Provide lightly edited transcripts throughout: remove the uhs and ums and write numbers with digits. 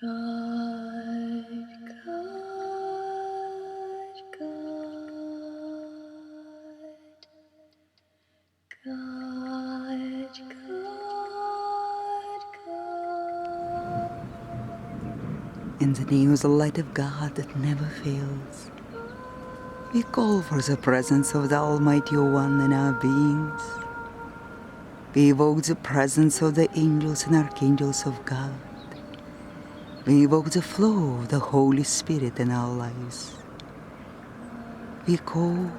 God, God, God, God, God, God. In the name of the light of God that never fails, we call for the presence of the Almighty One in our beings. We evoke the presence of the angels and archangels of God. We evoke the flow of the Holy Spirit in our lives. We call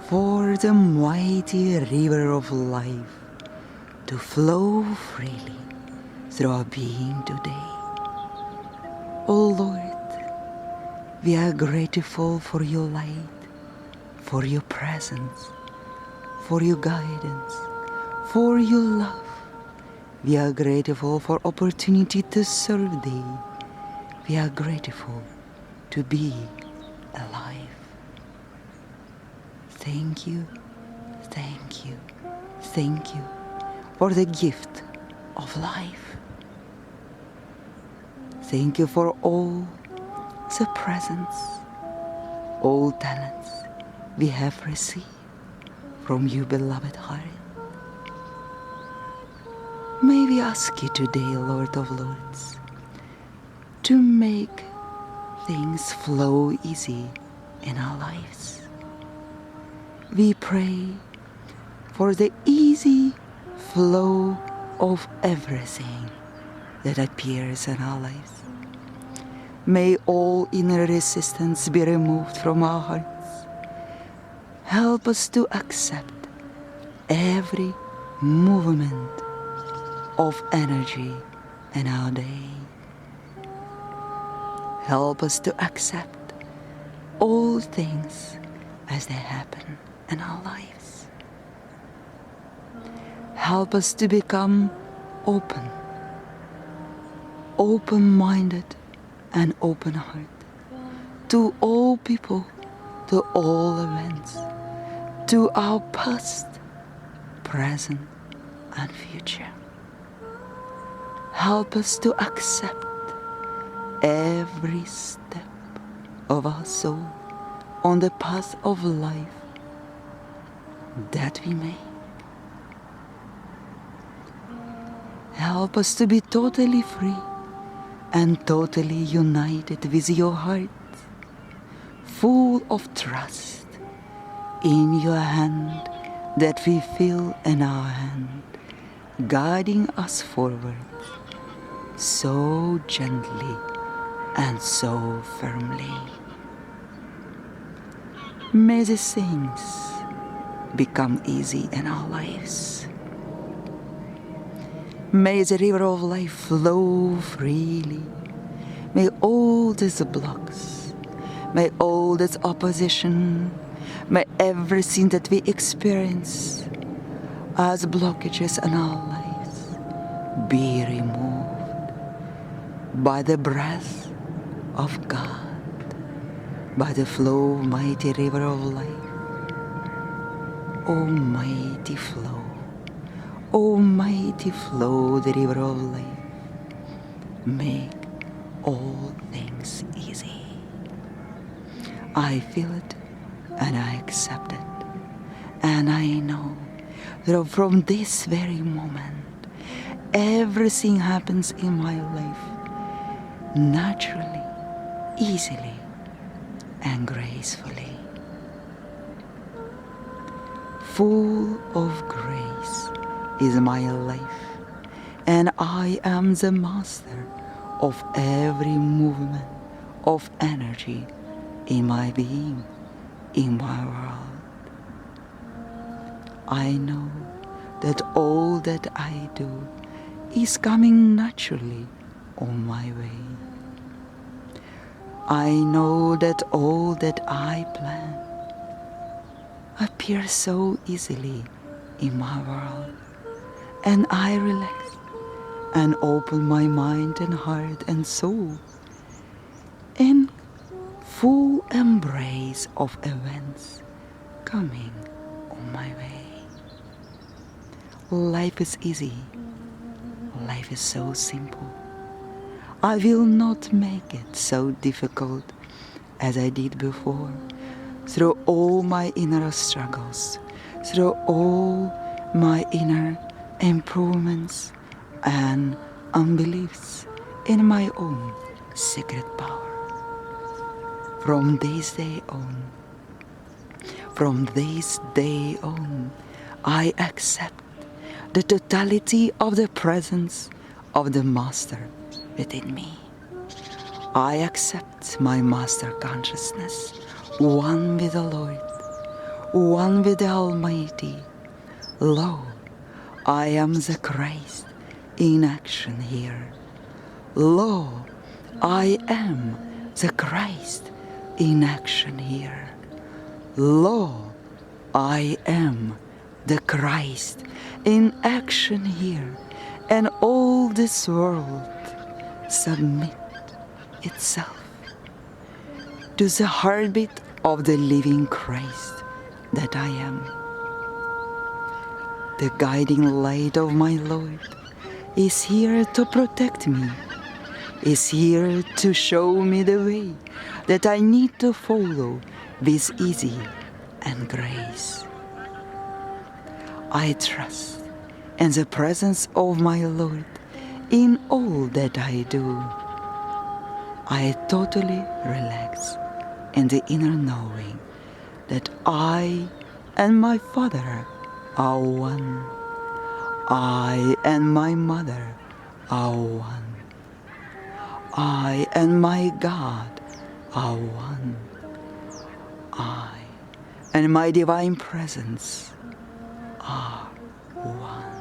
for the mighty river of life to flow freely through our being today. Oh Lord, we are grateful for your light, for your presence, for your guidance, for your love. We are grateful for opportunity to serve thee. We are grateful to be alive. Thank you, thank you, thank you for the gift of life. Thank you for all the presents, all talents we have received from you, beloved heart. May we ask you today, Lord of Lords, to make things flow easy in our lives. We pray for the easy flow of everything that appears in our lives. May all inner resistance be removed from our hearts. Help us to accept every movement of energy in our day. Help us to accept all things as they happen in our lives. Help us to become open-minded and open-hearted to all people, to all events, to our past, present, and future. Help us to accept every step of our soul on the path of life that we make. Help us to be totally free and totally united with your heart, full of trust in your hand that we feel in our hand, guiding us forward so gently and so firmly. May these things become easy in our lives. May the river of life flow freely. May all these blocks, may all this opposition, may everything that we experience as blockages in our lives be removed by the breath of God, by the flow of mighty river of life. Almighty flow, the river of life, make all things easy. I feel it and I accept it. And I know that from this very moment, everything happens in my life naturally, easily, and gracefully. Full of grace is my life, and I am the master of every movement of energy in my being, in my world. I know that all that I do is coming naturally on my way. I know that all that I plan appears so easily in my world, and I relax and open my mind and heart and soul in full embrace of events coming on my way. Life is easy. Life is so simple. I will not make it so difficult as I did before. Through all my inner struggles, through all my inner improvements and unbeliefs in my own secret power. From this day on, I accept the totality of the presence of the Master within me. I accept my Master consciousness, one with the Lord, one with the Almighty. Lo, I am the Christ in action here. Lo, I am the Christ in action here. Lo, I am the Christ in action here, and all this world submit itself to the heartbeat of the living Christ that I am. The guiding light of my Lord is here to protect me, is here to show me the way that I need to follow with ease and grace. I trust in the presence of my Lord in all that I do. I totally relax in the inner knowing that I and my Father are one. I and my Mother are one. I and my God are one. I and my Divine Presence are one.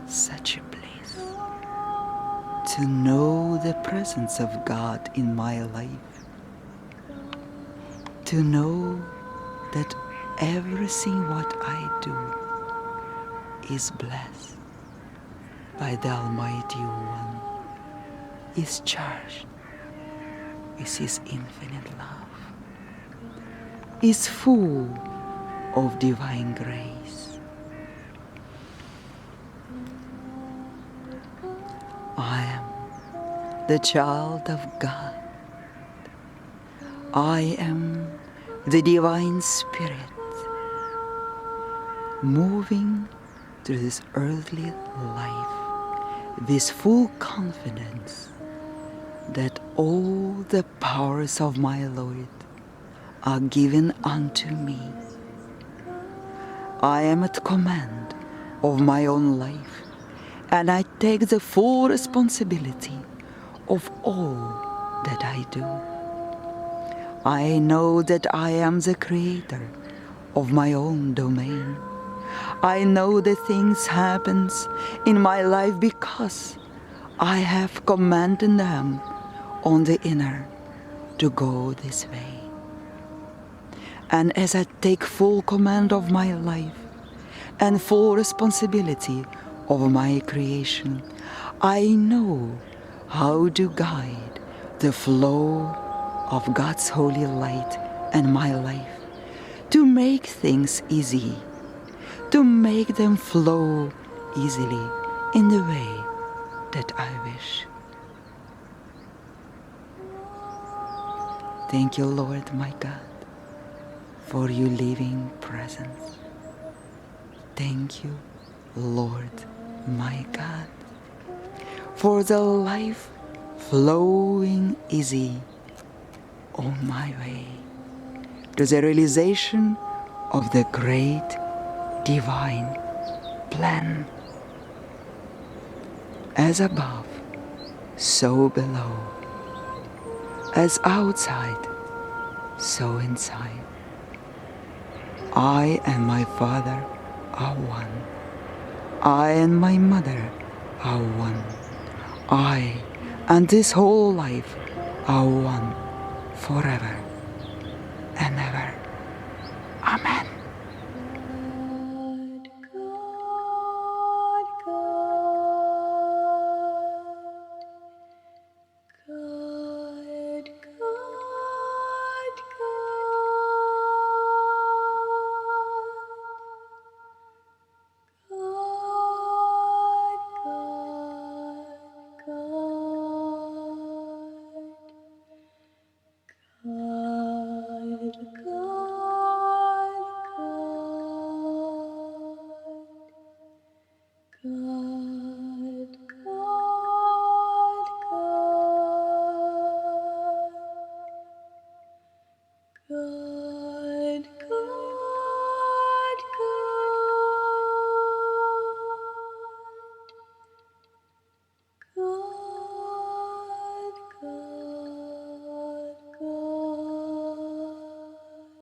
Such a bliss to know the presence of God in my life, to know that everything what I do is blessed by the Almighty One, is charged with His infinite love, is full of divine grace. I am the child of God. I am the Divine Spirit moving through this earthly life with full confidence that all the powers of my Lord are given unto me. I am at command of my own life, and I take the full responsibility of all that I do. I know that I am the creator of my own domain. I know that things happen in my life because I have commanded them on the inner to go this way. And as I take full command of my life and full responsibility of my creation, I know how to guide the flow of God's holy light in my life, to make things easy, to make them flow easily in the way that I wish. Thank you, Lord my God, for your living presence. Thank you, Lord my God, for the life flowing easy on my way to the realization of the great divine plan. As above, so below. As outside, so inside. I and my Father are one. I and my Mother are one. I and this whole life are one forever.